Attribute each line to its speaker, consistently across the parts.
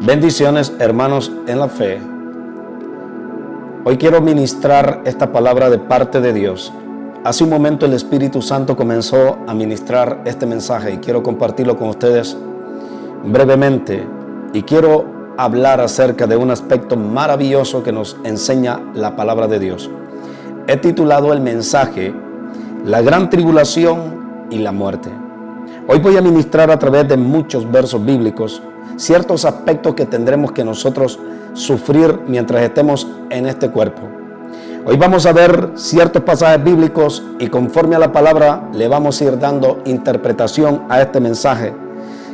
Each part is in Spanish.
Speaker 1: Bendiciones, hermanos en la fe. Hoy quiero ministrar esta palabra de parte de Dios. Hace un momento el Espíritu Santo comenzó a ministrar este mensaje y quiero compartirlo con ustedes brevemente. Y quiero hablar acerca de un aspecto maravilloso que nos enseña la palabra de Dios. He titulado el mensaje La gran tribulación y la muerte. Hoy voy a ministrar a través de muchos versos bíblicos ciertos aspectos que tendremos que nosotros sufrir mientras estemos en este cuerpo. Hoy vamos a ver ciertos pasajes bíblicos y conforme a la palabra le vamos a ir dando interpretación a este mensaje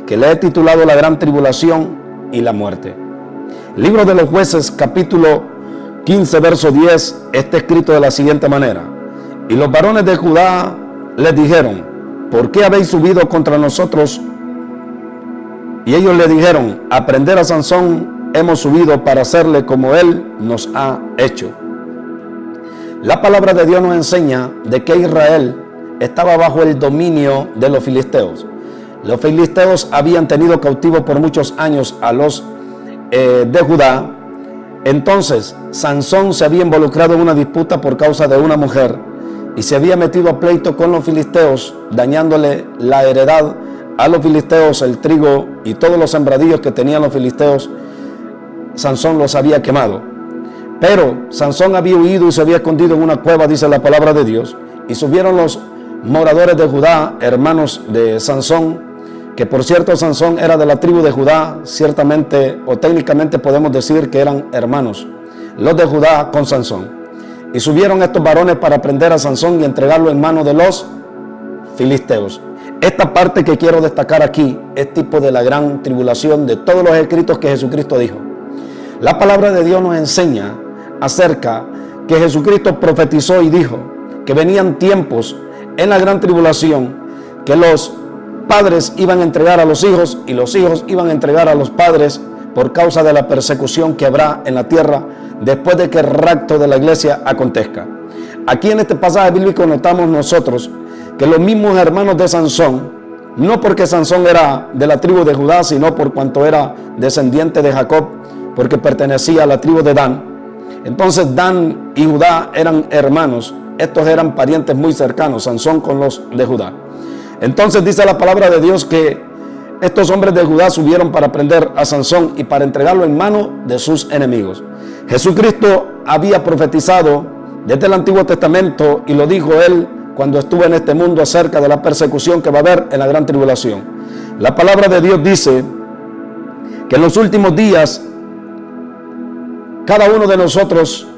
Speaker 1: que le he titulado La gran tribulación y la muerte. Libro de los Jueces, capítulo 15, verso 10, está escrito de la siguiente manera: y los varones de Judá les dijeron: ¿por qué habéis subido contra nosotros? Y ellos le dijeron: a prender a Sansón hemos subido para hacerle como él nos ha hecho. La palabra de Dios nos enseña de que Israel estaba bajo el dominio de los filisteos. Los filisteos habían tenido cautivos por muchos años a los de Judá. Entonces Sansón se había involucrado en una disputa por causa de una mujer y se había metido a pleito con los filisteos, dañándole la heredad a los filisteos, el trigo y todos los sembradíos que tenían los filisteos. Sansón los había quemado. Pero Sansón había huido y se había escondido en una cueva, dice la palabra de Dios. Y subieron los moradores de Judá, hermanos de Sansón, que por cierto Sansón era de la tribu de Judá, ciertamente o técnicamente podemos decir que eran hermanos, los de Judá con Sansón. Y subieron estos varones para prender a Sansón y entregarlo en manos de los filisteos. Esta parte que quiero destacar aquí es tipo de la gran tribulación de todos los escritos que Jesucristo dijo. La palabra de Dios nos enseña acerca que Jesucristo profetizó y dijo que venían tiempos en la gran tribulación que los padres iban a entregar a los hijos y los hijos iban a entregar a los padres por causa de la persecución que habrá en la tierra después de que el rapto de la iglesia acontezca. Aquí en este pasaje bíblico notamos nosotros que los mismos hermanos de Sansón, no porque Sansón era de la tribu de Judá, sino por cuanto era descendiente de Jacob, porque pertenecía a la tribu de Dan. Entonces Dan y Judá eran hermanos, estos eran parientes muy cercanos, Sansón con los de Judá. Entonces dice la palabra de Dios que estos hombres de Judá subieron para prender a Sansón y para entregarlo en mano de sus enemigos. Jesucristo había profetizado desde el Antiguo Testamento y lo dijo él cuando estuvo en este mundo acerca de la persecución que va a haber en la gran tribulación. La palabra de Dios dice que en los últimos días cada uno de nosotros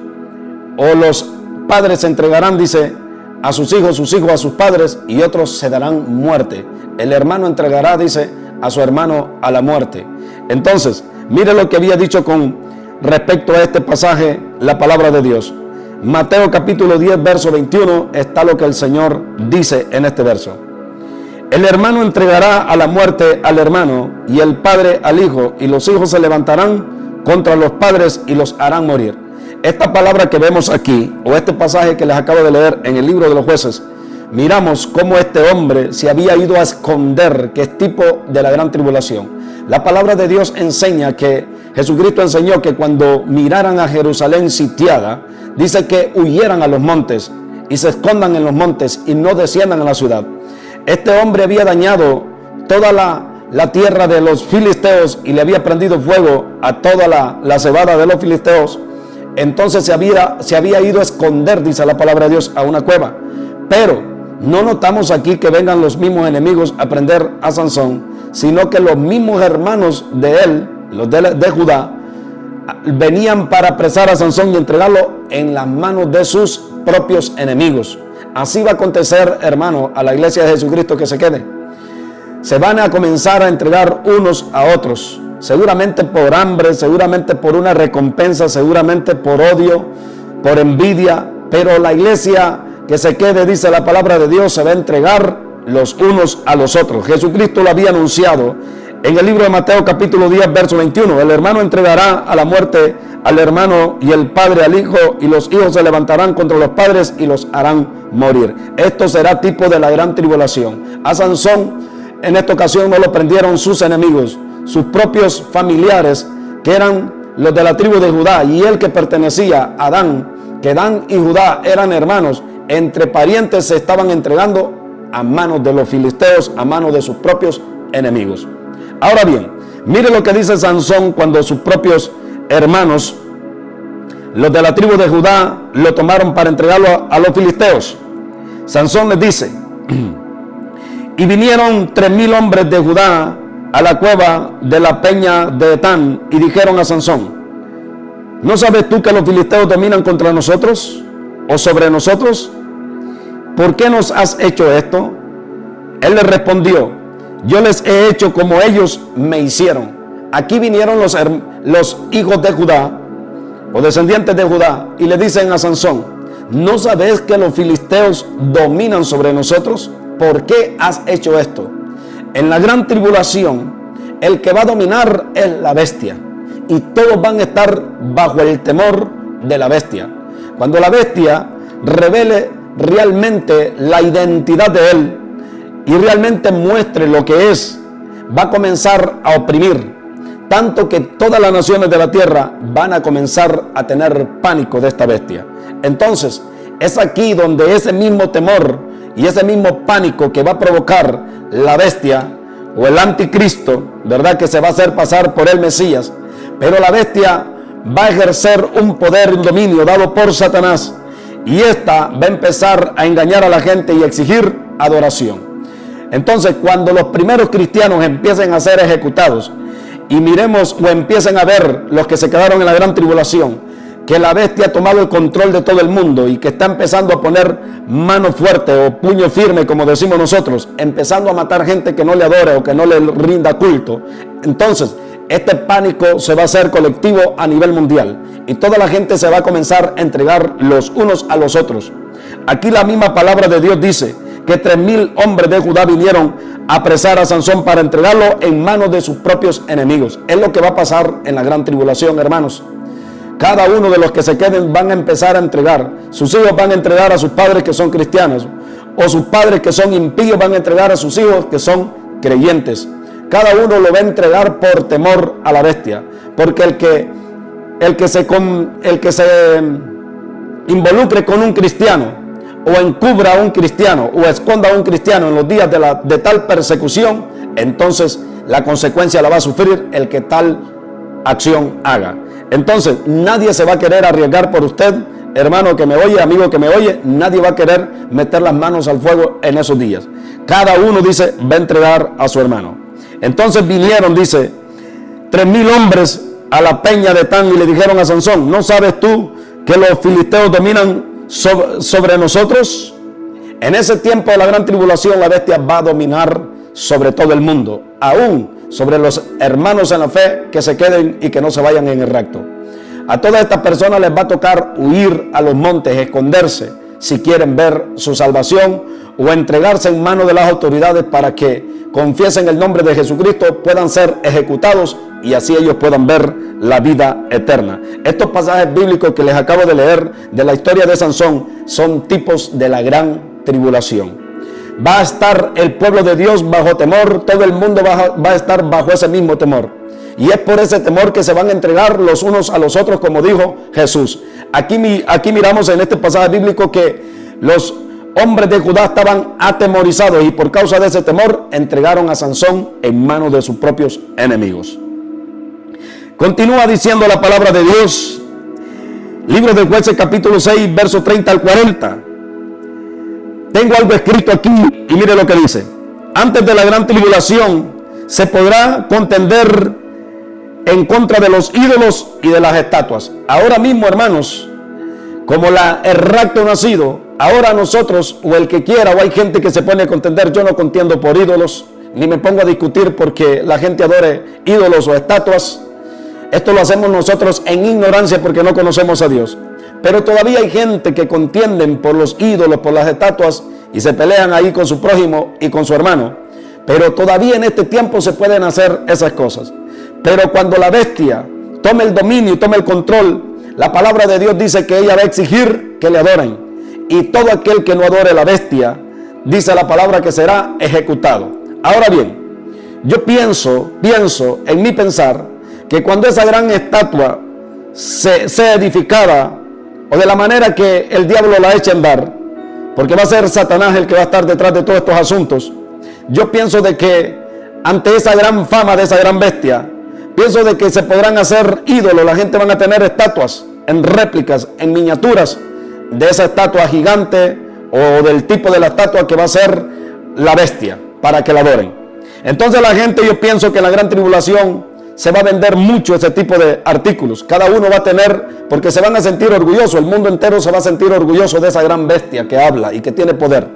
Speaker 1: o los padres se entregarán, dice, a sus hijos a sus padres y otros se darán muerte. El hermano entregará, dice, a su hermano a la muerte. Entonces, mire lo que había dicho con respecto a este pasaje la palabra de Dios. Mateo capítulo 10, verso 21, está lo que el Señor dice en este verso. El hermano entregará a la muerte al hermano y el padre al hijo, y los hijos se levantarán contra los padres y los harán morir. Esta palabra que vemos aquí, o este pasaje que les acabo de leer en el libro de los Jueces, miramos cómo este hombre se había ido a esconder, que es tipo de la gran tribulación. La palabra de Dios enseña que Jesucristo enseñó que cuando miraran a Jerusalén sitiada, dice que huyeran a los montes y se escondan en los montes y no desciendan a la ciudad. Este hombre había dañado toda la tierra de los filisteos y le había prendido fuego a toda la cebada de los filisteos. Entonces se había ido a esconder, dice la palabra de Dios, a una cueva. Pero no notamos aquí que vengan los mismos enemigos a prender a Sansón, sino que los mismos hermanos de él, los de Judá, venían para apresar a Sansón y entregarlo en las manos de sus propios enemigos. Así va a acontecer, hermano, a la iglesia de Jesucristo que se quede. Se van a comenzar a entregar unos a otros, seguramente por hambre, seguramente por una recompensa, seguramente por odio, por envidia, pero la iglesia que se quede, dice la palabra de Dios, se va a entregar los unos a los otros. Jesucristo lo había anunciado en el libro de Mateo capítulo 10, verso 21. El hermano entregará a la muerte al hermano y el padre al hijo, y los hijos se levantarán contra los padres y los harán morir. Esto será tipo de la gran tribulación. A Sansón en esta ocasión no lo prendieron sus enemigos, sus propios familiares que eran los de la tribu de Judá, y el que pertenecía a Dan, que Dan y Judá eran hermanos, entre parientes se estaban entregando a manos de los filisteos, a manos de sus propios enemigos. Ahora bien, mire lo que dice Sansón cuando sus propios hermanos, los de la tribu de Judá, lo tomaron para entregarlo a los filisteos. Sansón les dice: y vinieron 3,000 hombres de Judá a la cueva de la peña de Etán, y dijeron a Sansón: ¿no sabes tú que los filisteos dominan contra nosotros o sobre nosotros? ¿Por qué nos has hecho esto? Él les respondió: yo les he hecho como ellos me hicieron. Aquí vinieron los hijos de Judá, o descendientes de Judá, y le dicen a Sansón: ¿no sabes que los filisteos dominan sobre nosotros? ¿Por qué has hecho esto? En la gran tribulación, el que va a dominar es la bestia, y todos van a estar bajo el temor de la bestia. Cuando la bestia revele realmente la identidad de él y realmente muestre lo que es, va a comenzar a oprimir, tanto que todas las naciones de la tierra van a comenzar a tener pánico de esta bestia. Entonces, es aquí donde ese mismo temor y ese mismo pánico que va a provocar la bestia o el anticristo, ¿verdad?, que se va a hacer pasar por el Mesías, pero la bestia va a ejercer un poder, un dominio dado por Satanás, y esta va a empezar a engañar a la gente y exigir adoración. Entonces, cuando los primeros cristianos empiecen a ser ejecutados y miremos o empiecen a ver los que se quedaron en la gran tribulación, que la bestia ha tomado el control de todo el mundo y que está empezando a poner mano fuerte o puño firme, como decimos nosotros, empezando a matar gente que no le adore o que no le rinda culto, entonces este pánico se va a hacer colectivo a nivel mundial y toda la gente se va a comenzar a entregar los unos a los otros. Aquí la misma palabra de Dios dice que 3,000 hombres de Judá vinieron a apresar a Sansón para entregarlo en manos de sus propios enemigos. Es lo que va a pasar en la gran tribulación, hermanos. Cada uno de los que se queden van a empezar a entregar. Sus hijos van a entregar a sus padres que son cristianos, o sus padres que son impíos van a entregar a sus hijos que son creyentes. Cada uno lo va a entregar por temor a la bestia, porque el que se involucre con un cristiano, o encubra a un cristiano, o esconda a un cristiano en los días de tal persecución, entonces la consecuencia la va a sufrir el que tal acción haga. Entonces nadie se va a querer arriesgar por usted, hermano que me oye, amigo que me oye. Nadie va a querer meter las manos al fuego en esos días. Cada uno, dice, va a entregar a su hermano. Entonces vinieron, dice, 3,000 hombres a la peña de Etán y le dijeron a Sansón: ¿no sabes tú que los filisteos dominan sobre nosotros? En ese tiempo de la gran tribulación, la bestia va a dominar sobre todo el mundo, aún sobre los hermanos en la fe que se queden y que no se vayan en el recto. A todas estas personas les va a tocar huir a los montes, esconderse, si quieren ver su salvación, o entregarse en manos de las autoridades para que confiesen el nombre de Jesucristo, puedan ser ejecutados y así ellos puedan ver la vida eterna. Estos pasajes bíblicos que les acabo de leer de la historia de Sansón son tipos de la gran tribulación. Va a estar el pueblo de Dios bajo temor, todo el mundo va a estar bajo ese mismo temor. Y es por ese temor que se van a entregar los unos a los otros, como dijo Jesús. Aquí miramos en este pasaje bíblico que los hombres de Judá estaban atemorizados y por causa de ese temor entregaron a Sansón en manos de sus propios enemigos. Continúa diciendo la palabra de Dios, libro de Jueces capítulo 6, verso 30 al 40. Tengo algo escrito aquí y mire lo que dice: antes de la gran tribulación se podrá contender en contra de los ídolos y de las estatuas. Ahora mismo, hermanos, como el rapto nacido, ahora nosotros, o el que quiera, o hay gente que se pone a contender. Yo no contiendo por ídolos, ni me pongo a discutir porque la gente adore ídolos o estatuas. Esto lo hacemos nosotros en ignorancia porque no conocemos a Dios. Pero todavía hay gente que contienden por los ídolos, por las estatuas, y se pelean ahí con su prójimo y con su hermano. Pero todavía en este tiempo se pueden hacer esas cosas. Pero cuando la bestia tome el dominio y tome el control, la palabra de Dios dice que ella va a exigir que le adoren. Y todo aquel que no adore a la bestia, dice la palabra, que será ejecutado. Ahora bien, yo pienso en mi pensar, que cuando esa gran estatua sea edificada, o de la manera que el diablo la eche a andar, porque va a ser Satanás el que va a estar detrás de todos estos asuntos, yo pienso de que ante esa gran fama de esa gran bestia, pienso de que se podrán hacer ídolos, la gente van a tener estatuas en réplicas, en miniaturas de esa estatua gigante o del tipo de la estatua que va a ser la bestia, para que la adoren. Entonces la gente, yo pienso que en la gran tribulación se va a vender mucho ese tipo de artículos. Cada uno va a tener, porque se van a sentir orgullosos, el mundo entero se va a sentir orgulloso de esa gran bestia que habla y que tiene poder.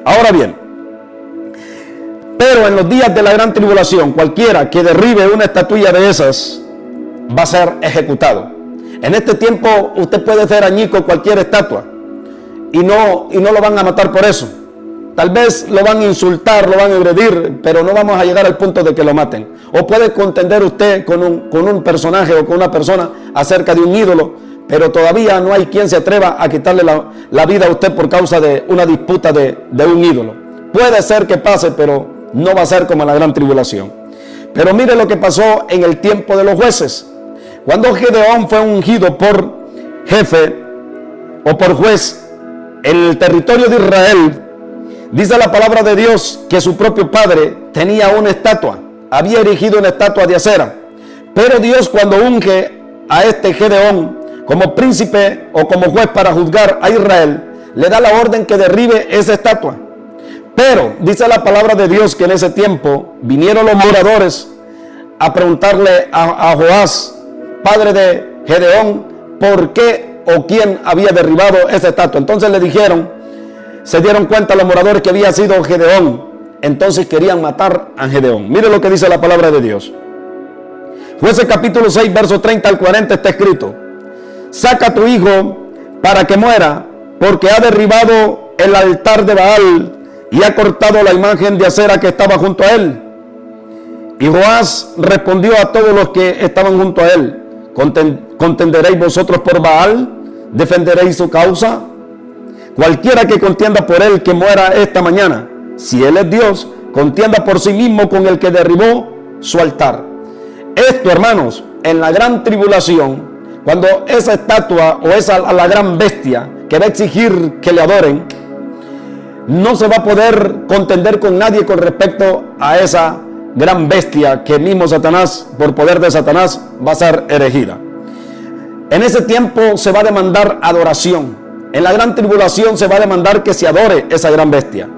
Speaker 1: Ahora bien, pero en los días de la gran tribulación, cualquiera que derribe una estatuilla de esas va a ser ejecutado. En este tiempo usted puede hacer añico cualquier estatua y no lo van a matar por eso. Tal vez lo van a insultar, lo van a agredir, pero no vamos a llegar al punto de que lo maten. O puede contender usted con un personaje o con una persona acerca de un ídolo, pero todavía no hay quien se atreva a quitarle la vida a usted por causa de una disputa de un ídolo. Puede ser que pase, pero no va a ser como en la gran tribulación. Pero mire lo que pasó en el tiempo de los jueces. Cuando Gedeón fue ungido por jefe o por juez en el territorio de Israel, dice la palabra de Dios que su propio padre tenía una estatua, había erigido una estatua de acera. Pero Dios, cuando unge a este Gedeón como príncipe o como juez para juzgar a Israel, le da la orden que derribe esa estatua. Pero dice la palabra de Dios que en ese tiempo vinieron los moradores a preguntarle a Joás, padre de Gedeón, por qué o quién había derribado esa estatua. Entonces le dijeron, se dieron cuenta los moradores que había sido Gedeón. Entonces querían matar a Gedeón. Mire lo que dice la palabra de Dios. Jueces capítulo 6, verso 30 al 40 está escrito: saca a tu hijo para que muera, porque ha derribado el altar de Baal y ha cortado la imagen de acera que estaba junto a él. Y Joás respondió a todos los que estaban junto a él: ¿contenderéis vosotros por Baal? ¿Defenderéis su causa? Cualquiera que contienda por él, que muera esta mañana. Si él es Dios, contienda por sí mismo con el que derribó su altar. Esto, hermanos, en la gran tribulación, cuando esa estatua o la gran bestia que va a exigir que le adoren, no se va a poder contender con nadie con respecto a esa gran bestia que mismo Satanás, por poder de Satanás, va a ser erigida. En ese tiempo se va a demandar adoración. En la gran tribulación se va a demandar que se adore esa gran bestia.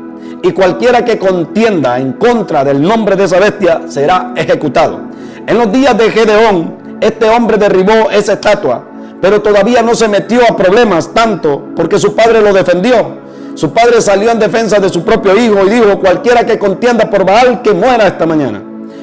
Speaker 1: Y cualquiera que contienda en contra del nombre de esa bestia será ejecutado. En los días de Gedeón, este hombre derribó esa estatua, pero todavía no se metió a problemas tanto porque su padre lo defendió. Su padre salió en defensa de su propio hijo y dijo: cualquiera que contienda por Baal, que muera esta mañana.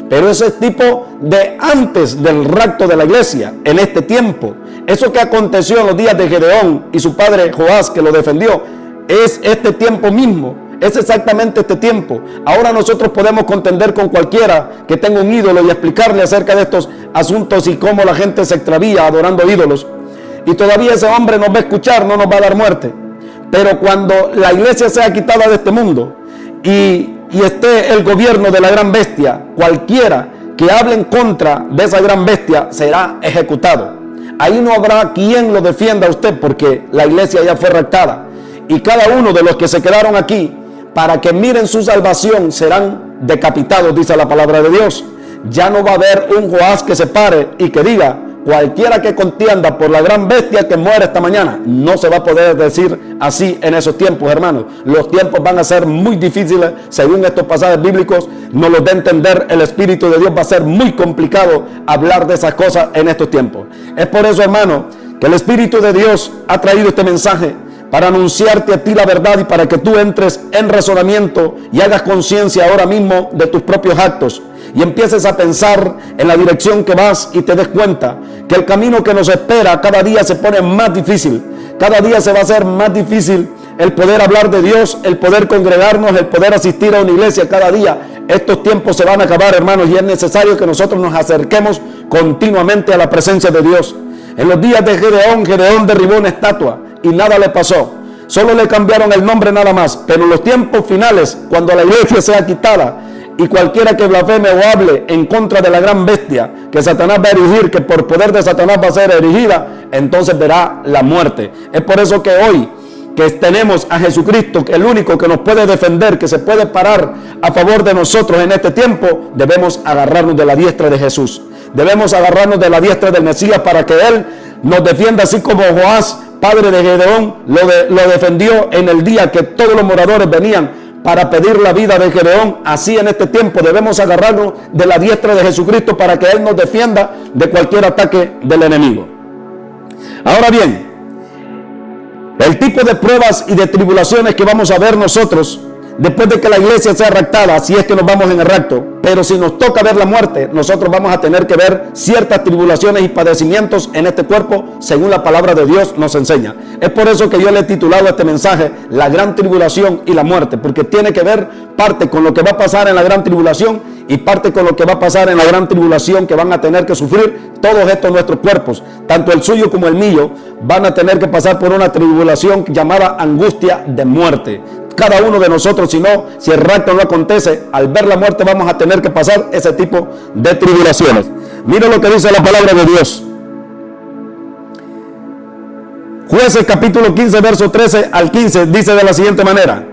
Speaker 1: Pero ese es tipo de antes del rapto de la iglesia, en este tiempo. Eso que aconteció en los días de Gedeón y su padre Joás, que lo defendió, es este tiempo mismo. Es exactamente este tiempo. Ahora nosotros podemos contender con cualquiera que tenga un ídolo y explicarle acerca de estos asuntos y cómo la gente se extravía adorando ídolos. Y todavía ese hombre nos va a escuchar, no nos va a dar muerte. Pero cuando la iglesia sea quitada de este mundo y esté el gobierno de la gran bestia, cualquiera que hable en contra de esa gran bestia será ejecutado. Ahí no habrá quien lo defienda a usted, porque la iglesia ya fue raptada. Y cada uno de los que se quedaron aquí para que miren su salvación serán decapitados, dice la palabra de Dios. Ya no va a haber un Joás que se pare y que diga: cualquiera que contienda por la gran bestia, que muere esta mañana. No se va a poder decir así en esos tiempos, hermanos. Los tiempos van a ser muy difíciles, según estos pasajes bíblicos nos los da a entender el Espíritu de Dios. Va a ser muy complicado hablar de esas cosas en estos tiempos. Es por eso, hermano, que el Espíritu de Dios ha traído este mensaje para anunciarte a ti la verdad y para que tú entres en razonamiento y hagas conciencia ahora mismo de tus propios actos y empieces a pensar en la dirección que vas y te des cuenta que el camino que nos espera cada día se pone más difícil. Cada día se va a hacer más difícil el poder hablar de Dios, el poder congregarnos, el poder asistir a una iglesia cada día. Estos tiempos se van a acabar, hermanos, y es necesario que nosotros nos acerquemos continuamente a la presencia de Dios. En los días de Gedeón derribó una estatua y nada le pasó. Solo le cambiaron el nombre nada más. Pero en los tiempos finales, cuando la iglesia sea quitada y cualquiera que blasfeme o hable en contra de la gran bestia que Satanás va a erigir, que por poder de Satanás va a ser erigida, entonces verá la muerte. Es por eso que hoy, que tenemos a Jesucristo, que el único que nos puede defender, que se puede parar a favor de nosotros en este tiempo, debemos agarrarnos de la diestra de Jesús. Debemos agarrarnos de la diestra del Mesías para que Él nos defienda, así como Joás, padre de Gedeón, lo defendió en el día que todos los moradores venían para pedir la vida de Gedeón. Así en este tiempo debemos agarrarnos de la diestra de Jesucristo para que Él nos defienda de cualquier ataque del enemigo. Ahora bien, el tipo de pruebas y de tribulaciones que vamos a ver nosotros después de que la iglesia sea raptada, si es que nos vamos en el rapto, pero si nos toca ver la muerte, nosotros vamos a tener que ver ciertas tribulaciones y padecimientos en este cuerpo, según la palabra de Dios nos enseña. Es por eso que yo le he titulado a este mensaje La Gran Tribulación y la Muerte, porque tiene que ver parte con lo que va a pasar en la Gran Tribulación y parte con lo que va a pasar en la Gran Tribulación, que van a tener que sufrir todos estos nuestros cuerpos, tanto el suyo como el mío, van a tener que pasar por una tribulación llamada angustia de muerte. Cada uno de nosotros, si el rapto no acontece, al ver la muerte vamos a tener que pasar ese tipo de tribulaciones. Mira lo que dice la palabra de Dios. Jueces capítulo 15, verso 13 al 15, dice de la siguiente manera.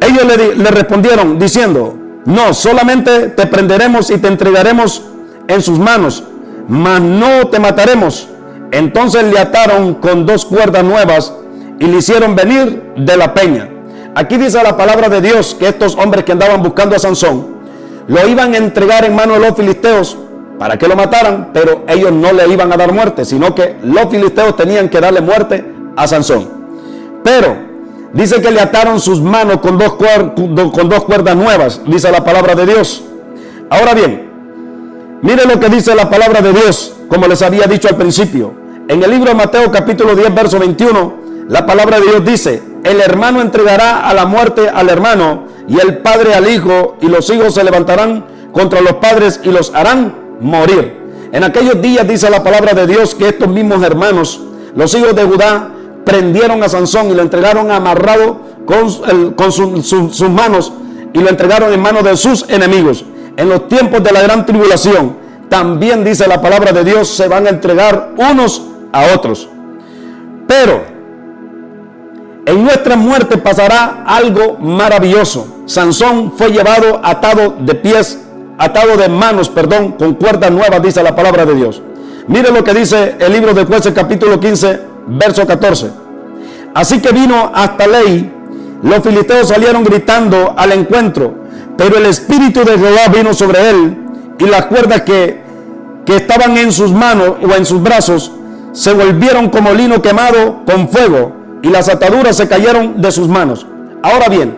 Speaker 1: Ellos le respondieron diciendo: no, solamente te prenderemos y te entregaremos en sus manos, mas no te mataremos. Entonces le ataron con 2 cuerdas nuevas y le hicieron venir de la peña. Aquí dice la palabra de Dios que estos hombres que andaban buscando a Sansón lo iban a entregar en manos de los filisteos para que lo mataran, pero ellos no le iban a dar muerte, sino que los filisteos tenían que darle muerte a Sansón. Pero dice que le ataron sus manos con dos cuerdas nuevas, dice la palabra de Dios. Ahora bien, mire lo que dice la palabra de Dios, como les había dicho al principio. En el libro de Mateo capítulo 10, verso 21, la palabra de Dios dice: el hermano entregará a la muerte al hermano, y el padre al hijo, y los hijos se levantarán contra los padres y los harán morir. En aquellos días dice la palabra de Dios que estos mismos hermanos, los hijos de Judá, prendieron a Sansón y lo entregaron amarrado con sus manos, y lo entregaron en manos de sus enemigos. En los tiempos de la gran tribulación, también dice la palabra de Dios, se van a entregar unos a otros. Pero en nuestra muerte pasará algo maravilloso. Sansón fue llevado atado de manos, con cuerdas nuevas, dice la palabra de Dios. Mire lo que dice el libro de Jueces capítulo 15, verso 14. Así que vino hasta Lei, los filisteos salieron gritando al encuentro, pero el espíritu de Jehová vino sobre él, y las cuerdas que estaban en sus manos o en sus brazos se volvieron como lino quemado con fuego, y las ataduras se cayeron de sus manos. Ahora bien,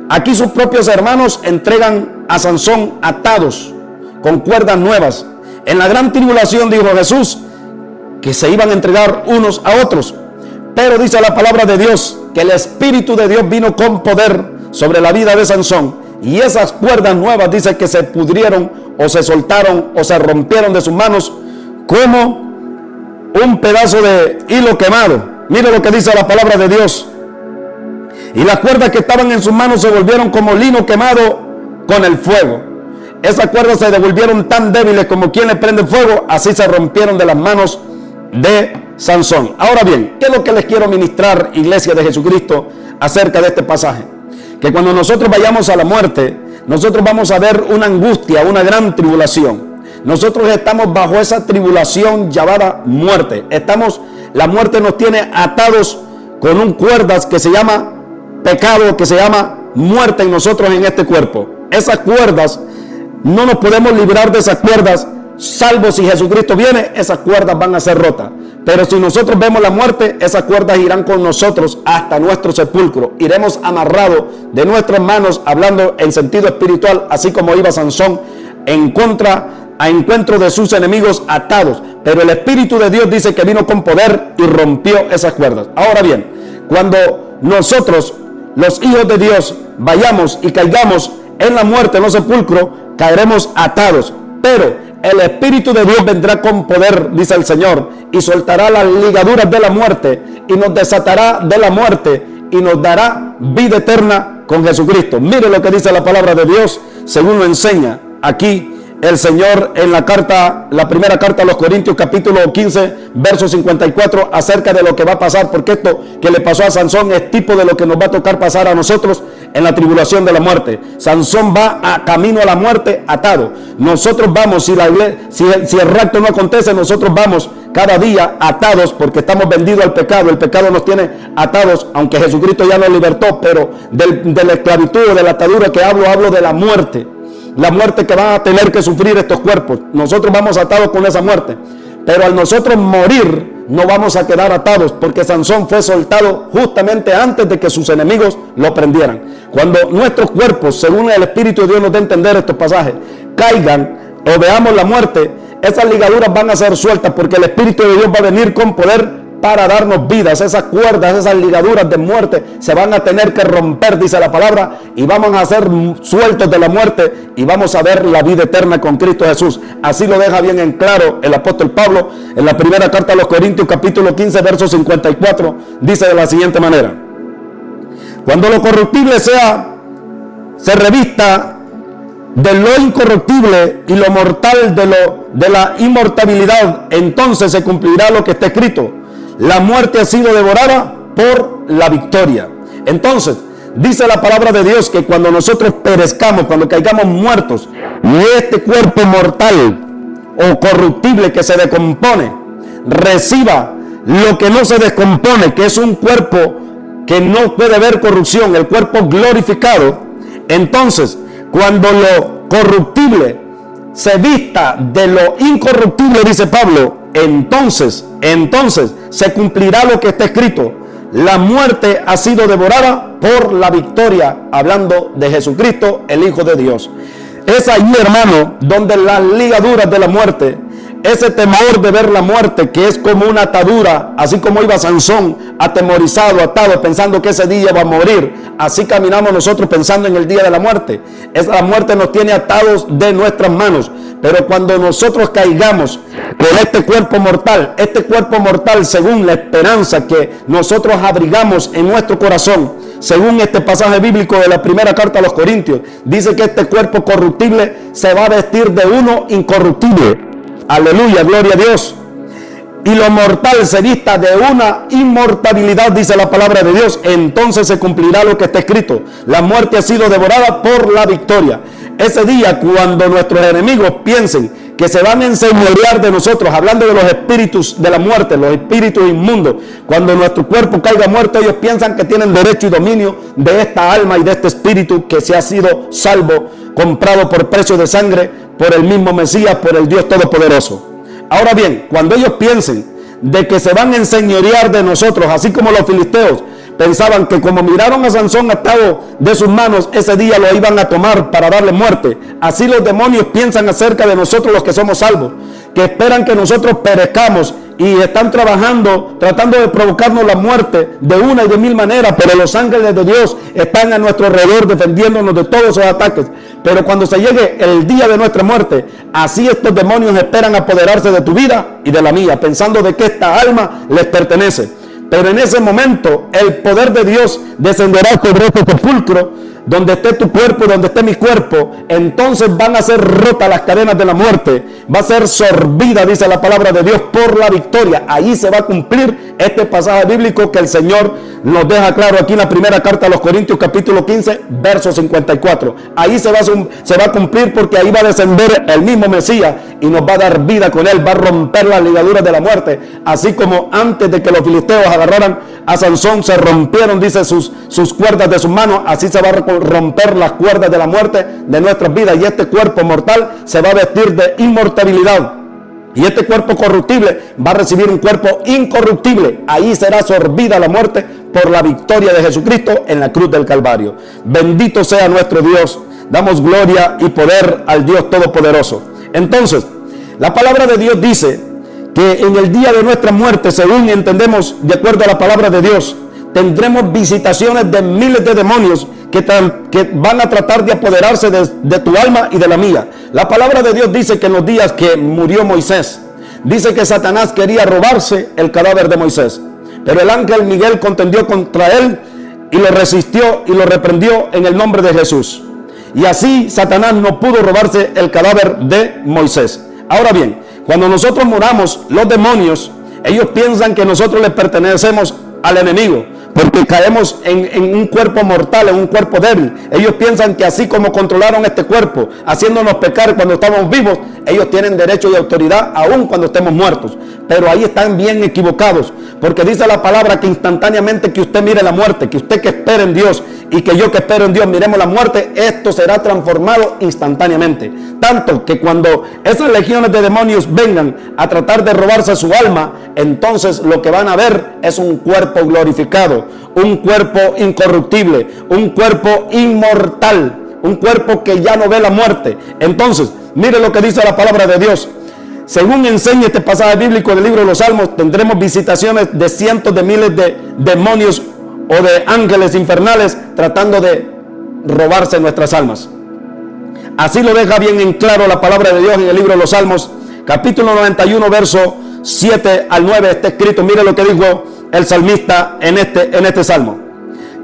Speaker 1: aquí sus propios hermanos entregan a Sansón atados con cuerdas nuevas. En la gran tribulación dijo Jesús que se iban a entregar unos a otros, pero dice la palabra de Dios que el Espíritu de Dios vino con poder sobre la vida de Sansón, y esas cuerdas nuevas dice que se pudrieron o se soltaron o se rompieron de sus manos como un pedazo de hilo quemado. Mire lo que dice la palabra de Dios. Y las cuerdas que estaban en sus manos se volvieron como lino quemado con el fuego. Esas cuerdas se devolvieron tan débiles como quien le prende fuego, así se rompieron de las manos de Sansón. Ahora bien, ¿qué es lo que les quiero ministrar, iglesia de Jesucristo, acerca de este pasaje? Que cuando nosotros vayamos a la muerte, nosotros vamos a ver una angustia, una gran tribulación. Nosotros estamos bajo esa tribulación llamada muerte. La muerte nos tiene atados con un cuerdas que se llama pecado, que se llama muerte en nosotros en este cuerpo. Esas cuerdas, no nos podemos librar de esas cuerdas, salvo si Jesucristo viene, esas cuerdas van a ser rotas. Pero si nosotros vemos la muerte, esas cuerdas irán con nosotros hasta nuestro sepulcro. Iremos amarrados de nuestras manos, hablando en sentido espiritual, así como iba Sansón a encuentro de sus enemigos atados. Pero el Espíritu de Dios dice que vino con poder y rompió esas cuerdas. Ahora bien, cuando nosotros, los hijos de Dios, vayamos y caigamos en la muerte, en los sepulcros, caeremos atados. Pero el Espíritu de Dios vendrá con poder, dice el Señor, y soltará las ligaduras de la muerte y nos desatará de la muerte y nos dará vida eterna con Jesucristo. Mire lo que dice la palabra de Dios, según lo enseña aquí el Señor en la primera carta a los Corintios, capítulo 15, verso 54, acerca de lo que va a pasar, porque esto que le pasó a Sansón es tipo de lo que nos va a tocar pasar a nosotros en la tribulación de la muerte. Sansón va a camino a la muerte atado. Nosotros vamos, si el rapto no acontece, nosotros vamos cada día atados, porque estamos vendidos al pecado. El pecado nos tiene atados, aunque Jesucristo ya nos libertó, pero de la esclavitud, de la atadura que hablo de la muerte. La muerte que van a tener que sufrir estos cuerpos. Nosotros vamos atados con esa muerte. Pero al nosotros morir, no vamos a quedar atados, porque Sansón fue soltado justamente antes de que sus enemigos lo prendieran. Cuando nuestros cuerpos, según el Espíritu de Dios nos da a entender estos pasajes, caigan o veamos la muerte, esas ligaduras van a ser sueltas, porque el Espíritu de Dios va a venir con poder para darnos vidas. Esas cuerdas, esas ligaduras de muerte se van a tener que romper, dice la palabra, y vamos a ser sueltos de la muerte y vamos a ver la vida eterna con Cristo Jesús. Así lo deja bien en claro el apóstol Pablo en la primera carta a los Corintios, capítulo 15, verso 54, dice de la siguiente manera: cuando lo corruptible se revista de lo incorruptible y lo mortal de la inmortalidad, entonces se cumplirá lo que está escrito: la muerte ha sido devorada por la victoria. Entonces, dice la palabra de Dios que cuando nosotros perezcamos, cuando caigamos muertos, y este cuerpo mortal o corruptible que se decompone, reciba lo que no se descompone, que es un cuerpo que no puede ver corrupción, el cuerpo glorificado, entonces, cuando lo corruptible se vista de lo incorruptible, dice Pablo, entonces se cumplirá lo que está escrito: la muerte ha sido devorada por la victoria, hablando de Jesucristo, el Hijo de Dios. Es allí, hermano, donde las ligaduras de la muerte, ese temor de ver la muerte, que es como una atadura, así como iba Sansón atemorizado, atado, pensando que ese día va a morir, así caminamos nosotros pensando en el día de la muerte. La muerte nos tiene atados de nuestras manos, pero cuando nosotros caigamos con este cuerpo mortal, según la esperanza que nosotros abrigamos en nuestro corazón, según este pasaje bíblico de la primera carta a los Corintios, dice que este cuerpo corruptible se va a vestir de uno incorruptible. Aleluya, gloria a Dios. Y lo mortal se vista de una inmortalidad, dice la palabra de Dios. Entonces se cumplirá lo que está escrito: la muerte ha sido devorada por la victoria. Ese día, cuando nuestros enemigos piensen que se van a enseñorear de nosotros, hablando de los espíritus de la muerte, los espíritus inmundos, cuando nuestro cuerpo caiga muerto, ellos piensan que tienen derecho y dominio de esta alma y de este espíritu que se ha sido salvo, comprado por precio de sangre, por el mismo Mesías, por el Dios Todopoderoso. Ahora bien, cuando ellos piensen de que se van a enseñorear de nosotros, así como los filisteos pensaban que como miraron a Sansón atado de sus manos, ese día lo iban a tomar para darle muerte, así los demonios piensan acerca de nosotros los que somos salvos, que esperan que nosotros perezcamos y están trabajando, tratando de provocarnos la muerte de una y de mil maneras, pero los ángeles de Dios están a nuestro alrededor defendiéndonos de todos esos ataques. Pero cuando se llegue el día de nuestra muerte, así estos demonios esperan apoderarse de tu vida y de la mía, pensando de que esta alma les pertenece. Pero en ese momento el poder de Dios descenderá sobre este sepulcro, donde esté tu cuerpo, donde esté mi cuerpo. Entonces van a ser rotas las cadenas de la muerte, va a ser sorbida, dice la palabra de Dios, por la victoria. Ahí se va a cumplir este pasaje bíblico que el Señor nos deja claro aquí en la primera carta a los Corintios, capítulo 15, verso 54. Ahí se va a cumplir, porque ahí va a descender el mismo Mesías y nos va a dar vida con él, va a romper las ligaduras de la muerte, así como antes de que los filisteos agarraran a Sansón, se rompieron, dice, sus cuerdas de sus manos. Así se va a romper las cuerdas de la muerte de nuestras vidas, y este cuerpo mortal se va a vestir de inmortalidad, y este cuerpo corruptible va a recibir un cuerpo incorruptible. Ahí será sorbida la muerte por la victoria de Jesucristo en la cruz del Calvario. Bendito sea nuestro Dios. Damos gloria y poder al Dios Todopoderoso. Entonces, la palabra de Dios dice que en el día de nuestra muerte, según entendemos de acuerdo a la palabra de Dios, tendremos visitaciones de miles de demonios que van a tratar de apoderarse de tu alma y de la mía. La palabra de Dios dice que en los días que murió Moisés, dice que Satanás quería robarse el cadáver de Moisés, pero el ángel Miguel contendió contra él y lo resistió y lo reprendió en el nombre de Jesús. Y así Satanás no pudo robarse el cadáver de Moisés. Ahora bien, cuando nosotros muramos, los demonios, ellos piensan que nosotros les pertenecemos al enemigo, porque caemos en un cuerpo mortal, en un cuerpo débil. Ellos piensan que así como controlaron este cuerpo, haciéndonos pecar cuando estamos vivos, ellos tienen derecho y autoridad aún cuando estemos muertos. Pero ahí están bien equivocados, porque dice la palabra que instantáneamente que usted mire la muerte, que usted que espera en Dios y que yo que espero en Dios miremos la muerte, esto será transformado instantáneamente. Tanto que cuando esas legiones de demonios vengan a tratar de robarse su alma, entonces lo que van a ver es un cuerpo glorificado, un cuerpo incorruptible, un cuerpo inmortal, un cuerpo que ya no ve la muerte. Entonces, mire lo que dice la palabra de Dios. Según enseña este pasaje bíblico del libro de los Salmos, tendremos visitaciones de cientos de miles de demonios o de ángeles infernales tratando de robarse nuestras almas. Así lo deja bien en claro la palabra de Dios en el libro de los Salmos, capítulo 91, verso 7 al 9, está escrito. Mire lo que dijo el salmista en este salmo.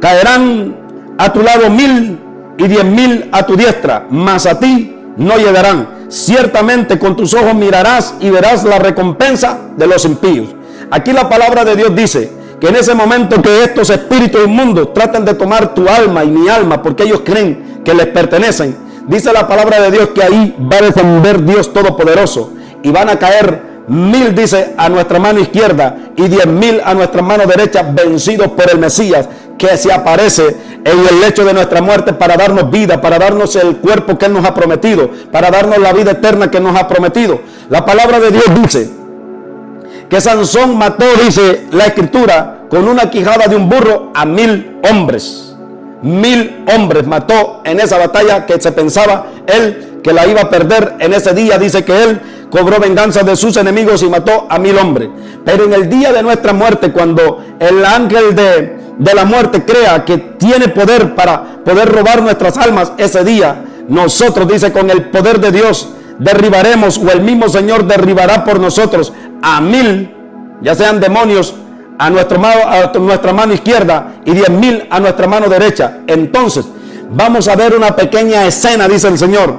Speaker 1: Caerán a tu lado 1000 y 10.000 a tu diestra, mas a ti no llegarán. Ciertamente con tus ojos mirarás y verás la recompensa de los impíos. Aquí la palabra de Dios dice que en ese momento que estos espíritus inmundos tratan de tomar tu alma y mi alma, porque ellos creen que les pertenecen, dice la palabra de Dios que ahí va a descender Dios Todopoderoso y van a caer 1000, dice, a nuestra mano izquierda y 10.000 a nuestra mano derecha, vencidos por el Mesías, que se aparece en el lecho de nuestra muerte para darnos vida, para darnos el cuerpo que Él nos ha prometido, para darnos la vida eterna que nos ha prometido. La palabra de Dios dice que Sansón mató, dice la Escritura, con una quijada de un burro a 1000 hombres. 1000 hombres mató en esa batalla que se pensaba él que la iba a perder. En ese día dice que él cobró venganza de sus enemigos y mató a 1000 hombres. Pero en el día de nuestra muerte, cuando el ángel de la muerte crea que tiene poder para poder robar nuestras almas, ese día nosotros, dice, con el poder de Dios derribaremos, o el mismo Señor derribará por nosotros a 1000, ya sean demonios, a nuestra mano izquierda y 10.000 a nuestra mano derecha. Entonces vamos a ver una pequeña escena, dice el Señor,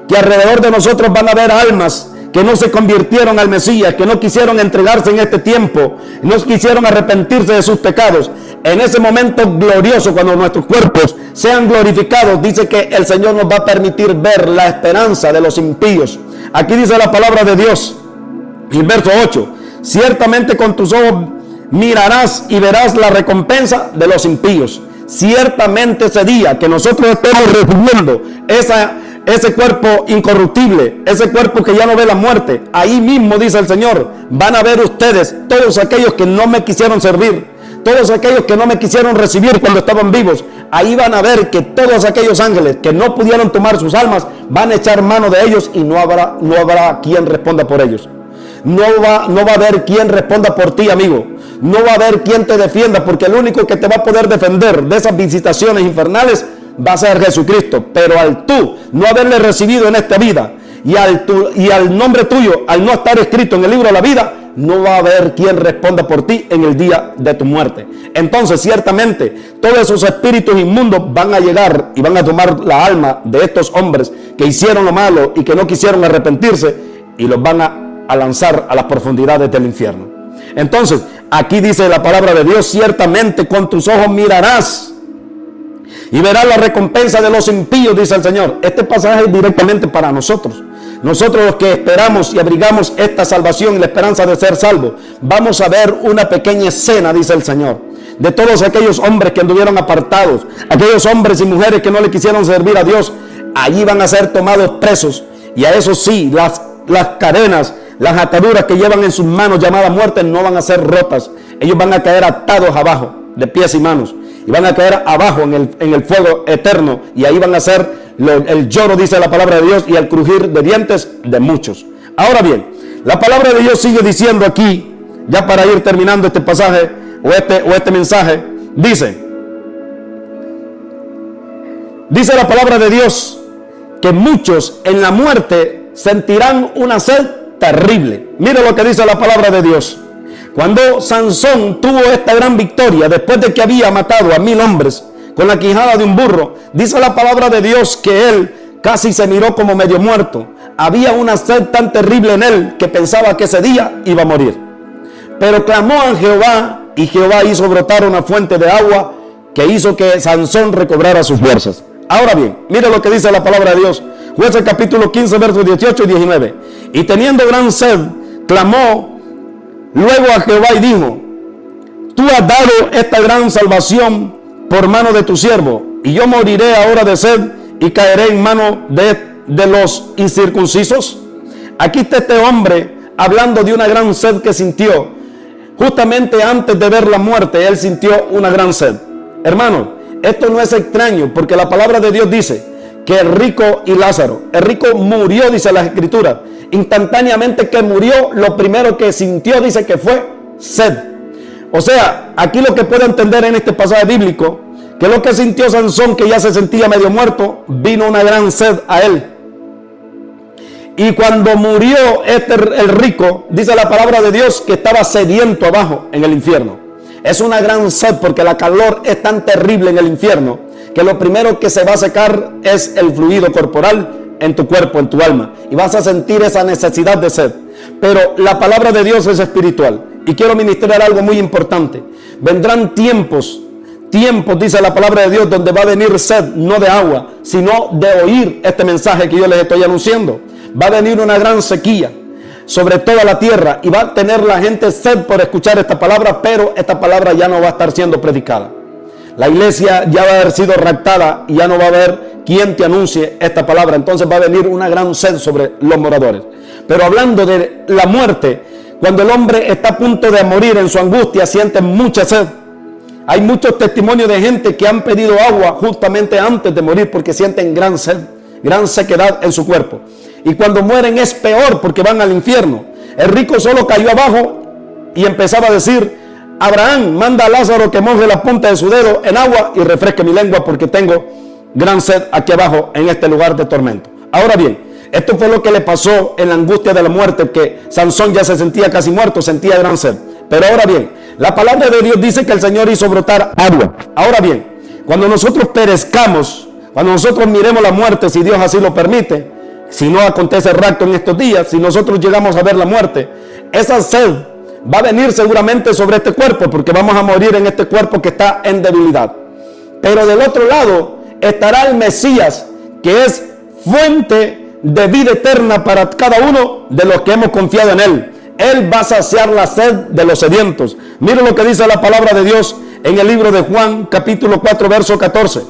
Speaker 1: que alrededor de nosotros van a haber almas que no se convirtieron al Mesías, que no quisieron entregarse en este tiempo, no quisieron arrepentirse de sus pecados. En ese momento glorioso, cuando nuestros cuerpos sean glorificados, dice que el Señor nos va a permitir ver la esperanza de los impíos. Aquí dice la palabra de Dios, en el verso 8, ciertamente con tus ojos mirarás y verás la recompensa de los impíos. Ciertamente ese día que nosotros estemos recibiendo ese cuerpo incorruptible, ese cuerpo que ya no ve la muerte, ahí mismo, dice el Señor, van a ver ustedes, todos aquellos que no me quisieron servir, todos aquellos que no me quisieron recibir cuando estaban vivos, ahí van a ver que todos aquellos ángeles que no pudieron tomar sus almas, van a echar mano de ellos y no habrá quien responda por ellos. No va a haber quien responda por ti, amigo. No va a haber quien te defienda, porque el único que te va a poder defender de esas visitaciones infernales va a ser Jesucristo. Pero al tú no haberle recibido en esta vida y al nombre tuyo, al no estar escrito en el libro de la vida, no va a haber quien responda por ti en el día de tu muerte. Entonces, ciertamente, todos esos espíritus inmundos van a llegar y van a tomar la alma de estos hombres que hicieron lo malo y que no quisieron arrepentirse, y los van a lanzar a las profundidades del infierno. Entonces, aquí dice la palabra de Dios, ciertamente con tus ojos mirarás y verás la recompensa de los impíos, dice el Señor. Este pasaje es directamente para nosotros. Nosotros los que esperamos y abrigamos esta salvación y la esperanza de ser salvos, vamos a ver una pequeña escena, dice el Señor, de todos aquellos hombres que anduvieron apartados, aquellos hombres y mujeres que no le quisieron servir a Dios. Allí van a ser tomados presos, y a eso sí, las cadenas, las ataduras que llevan en sus manos llamadas muerte no van a ser rotas. Ellos van a caer atados abajo de pies y manos, y van a caer abajo en el fuego eterno, y ahí van a ser el lloro, dice la palabra de Dios, y el crujir de dientes de muchos. Ahora bien, la palabra de Dios sigue diciendo aquí, ya para ir terminando este pasaje o este mensaje, dice la palabra de Dios que muchos en la muerte sentirán una sed terrible. Mire lo que dice la palabra de Dios. Cuando Sansón tuvo esta gran victoria, después de que había matado a 1000 hombres con la quijada de un burro, dice la palabra de Dios que él casi se miró como medio muerto. Había una sed tan terrible en él que pensaba que ese día iba a morir. Pero clamó a Jehová y Jehová hizo brotar una fuente de agua que hizo que Sansón recobrara sus fuerzas. Ahora bien, mire lo que dice la palabra de Dios. Jueces capítulo 15, versos 18 y 19. Y teniendo gran sed, clamó luego a Jehová y dijo: tú has dado esta gran salvación por mano de tu siervo, y yo moriré ahora de sed y caeré en mano de los incircuncisos. Aquí está este hombre hablando de una gran sed que sintió. Justamente antes de ver la muerte, él sintió una gran sed. Hermano, esto no es extraño, porque la palabra de Dios dice que el rico y Lázaro, el rico murió, dice la Escritura, instantáneamente que murió, lo primero que sintió, dice que fue sed. O sea, aquí lo que puedo entender en este pasaje bíblico, que lo que sintió Sansón, que ya se sentía medio muerto, vino una gran sed a él. Y cuando murió el rico, dice la palabra de Dios que estaba sediento abajo en el infierno. Es una gran sed porque la calor es tan terrible en el infierno que lo primero que se va a secar es el fluido corporal en tu cuerpo, en tu alma, y vas a sentir esa necesidad de sed. Pero la palabra de Dios es espiritual, y quiero ministrar algo muy importante. Vendrán tiempos, dice la palabra de Dios, donde va a venir sed, no de agua, sino de oír este mensaje que yo les estoy anunciando. Va a venir una gran sequía sobre toda la tierra, y va a tener la gente sed por escuchar esta palabra, pero esta palabra ya no va a estar siendo predicada. La iglesia ya va a haber sido raptada y ya no va a haber quien te anuncie esta palabra. Entonces va a venir una gran sed sobre los moradores. Pero hablando de la muerte, cuando el hombre está a punto de morir en su angustia, siente mucha sed. Hay muchos testimonios de gente que han pedido agua justamente antes de morir porque sienten gran sed, gran sequedad en su cuerpo. Y cuando mueren es peor porque van al infierno. El rico solo cayó abajo y empezaba a decir: Abraham, manda a Lázaro que moje la punta de su dedo en agua y refresque mi lengua porque tengo gran sed aquí abajo en este lugar de tormento. Ahora bien, esto fue lo que le pasó en la angustia de la muerte, que Sansón ya se sentía casi muerto, sentía gran sed. Pero ahora bien, la palabra de Dios dice que el Señor hizo brotar agua. Ahora bien, cuando nosotros perezcamos, cuando nosotros miremos la muerte, si Dios así lo permite, si no acontece el rapto en estos días, si nosotros llegamos a ver la muerte, esa sed va a venir seguramente sobre este cuerpo, porque vamos a morir en este cuerpo que está en debilidad. Pero del otro lado estará el Mesías, que es fuente de vida eterna para cada uno de los que hemos confiado en Él. Él va a saciar la sed de los sedientos. Mire lo que dice la palabra de Dios en el libro de Juan, capítulo 4, verso 14.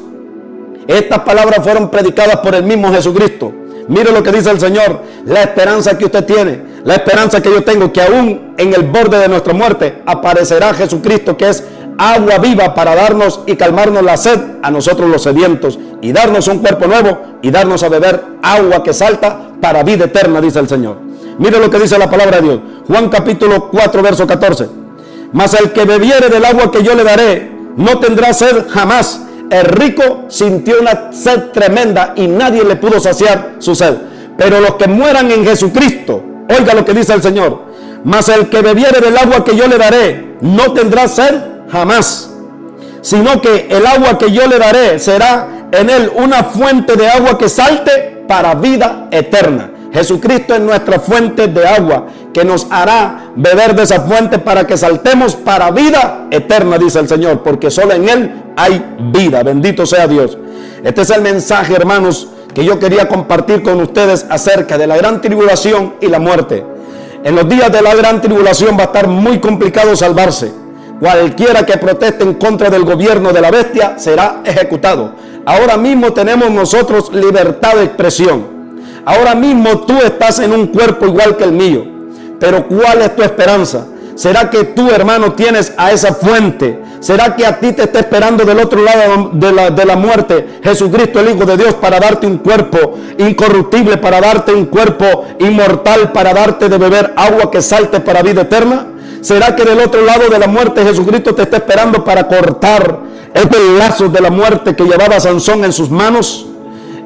Speaker 1: Estas palabras fueron predicadas por el mismo Jesucristo. Mire lo que dice el Señor: la esperanza que usted tiene, la esperanza que yo tengo, que aún en el borde de nuestra muerte aparecerá Jesucristo, que es agua viva para darnos y calmarnos la sed a nosotros los sedientos, y darnos un cuerpo nuevo y darnos a beber agua que salta para vida eterna, dice el Señor. Mire lo que dice la palabra de Dios, Juan capítulo 4, verso 14. Mas el que bebiere del agua que yo le daré no tendrá sed jamás. El rico sintió una sed tremenda y nadie le pudo saciar su sed. Pero los que mueran en Jesucristo, oiga lo que dice el Señor: mas el que bebiere del agua que yo le daré no tendrá sed jamás, sino que el agua que yo le daré será en él una fuente de agua que salte para vida eterna. Jesucristo es nuestra fuente de agua, que nos hará beber de esa fuente para que saltemos para vida eterna, dice el Señor, porque solo en Él hay vida. Bendito sea Dios. Este es el mensaje, hermanos, que yo quería compartir con ustedes acerca de la gran tribulación y la muerte. En los días de la gran tribulación va a estar muy complicado salvarse. Cualquiera que proteste en contra del gobierno de la bestia será ejecutado. Ahora mismo tenemos nosotros libertad de expresión. Ahora mismo tú estás en un cuerpo igual que el mío, pero ¿cuál es tu esperanza? ¿Será que tú, hermano, tienes a esa fuente? ¿Será que a ti te está esperando del otro lado de la muerte Jesucristo, el Hijo de Dios, para darte un cuerpo incorruptible, para darte un cuerpo inmortal, para darte de beber agua que salte para vida eterna? ¿Será que del otro lado de la muerte Jesucristo te está esperando para cortar estos lazos de la muerte que llevaba Sansón en sus manos?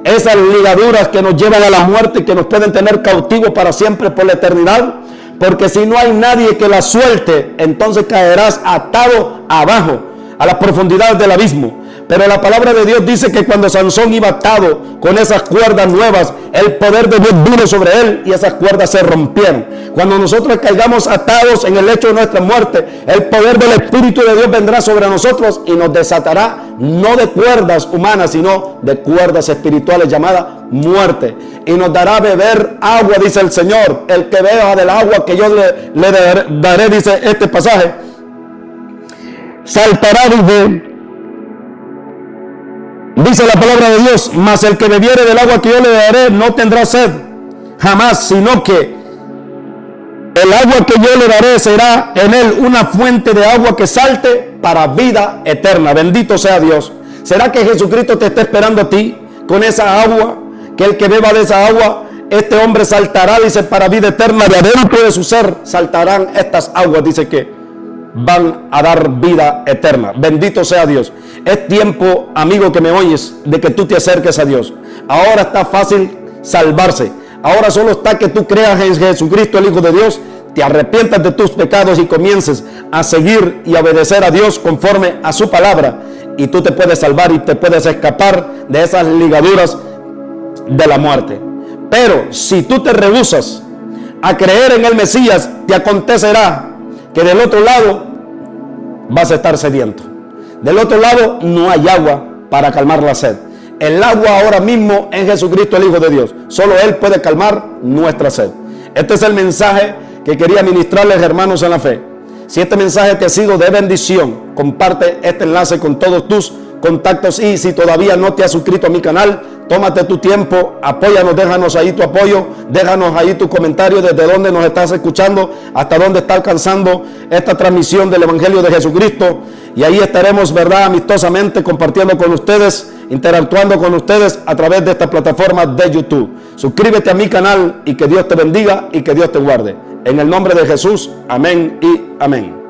Speaker 1: Esas ligaduras que nos llevan a la muerte y que nos pueden tener cautivos para siempre por la eternidad. porque si no hay nadie que la suelte, entonces caerás atado abajo, a las profundidades del abismo. Pero la palabra de Dios dice que cuando Sansón iba atado con esas cuerdas nuevas, el poder de Dios vino sobre él y esas cuerdas se rompieron. Cuando nosotros caigamos atados en el lecho de nuestra muerte, el poder del Espíritu de Dios vendrá sobre nosotros y nos desatará, no de cuerdas humanas, sino de cuerdas espirituales llamadas muerte. Y nos dará a beber agua, dice el Señor. El que beba del agua que yo le daré, dice este pasaje, saltará, dice la palabra de Dios, mas el que bebiere del agua que yo le daré no tendrá sed jamás, sino que el agua que yo le daré será en él una fuente de agua que salte para vida eterna. Bendito sea Dios. ¿Será que Jesucristo te está esperando a ti con esa agua? Que el que beba de esa agua, este hombre saltará, dice, para vida eterna. De adentro de su ser saltarán estas aguas, dice que van a dar vida eterna. Bendito sea Dios. Es tiempo, amigo que me oyes, de que tú te acerques a Dios. Ahora está fácil salvarse. Ahora solo está que tú creas en Jesucristo, el Hijo de Dios, te arrepientas de tus pecados y comiences a seguir y a obedecer a Dios conforme a su palabra. Y tú te puedes salvar y te puedes escapar de esas ligaduras de la muerte. Pero si tú te rehusas a creer en el Mesías, te acontecerá que del otro lado vas a estar sediento. Del otro lado no hay agua para calmar la sed. El agua ahora mismo en Jesucristo, el Hijo de Dios. Solo Él puede calmar nuestra sed. Este es el mensaje que quería ministrarles, hermanos en la fe. Si este mensaje te ha sido de bendición, comparte este enlace con todos tus contactos. Y si todavía no te has suscrito a mi canal, tómate tu tiempo, apóyanos, déjanos ahí tu apoyo, déjanos ahí tu comentario desde dónde nos estás escuchando, hasta dónde está alcanzando esta transmisión del Evangelio de Jesucristo. Y ahí estaremos, verdad, amistosamente compartiendo con ustedes, interactuando con ustedes a través de esta plataforma de YouTube. Suscríbete a mi canal y que Dios te bendiga y que Dios te guarde. En el nombre de Jesús, amén y amén.